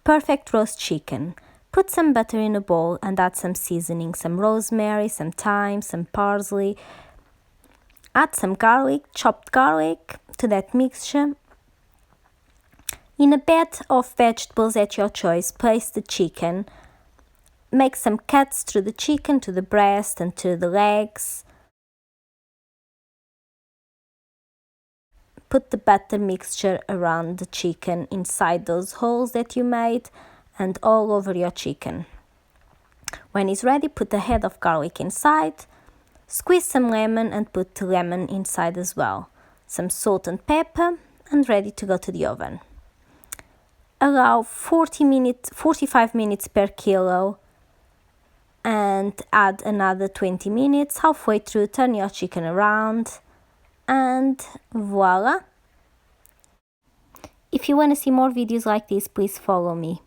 perfect roast chicken. Put some butter in a bowl and add some seasoning, some rosemary, some thyme, some parsley. Add some garlic, chopped garlic, to that mixture. In a bed of vegetables at your choice, place the chicken. Make some cuts through the chicken to the breast and to the legs. Put the butter mixture around the chicken inside those holes that you made and all over your chicken. When it's ready, put a head of garlic inside. Squeeze some lemon and put the lemon inside as well. Some salt and pepper, and ready to go to the oven. Allow 45 minutes per kilo and add another 20 minutes. Halfway through, turn your chicken around and voila! If you want to see more videos like this, please follow me.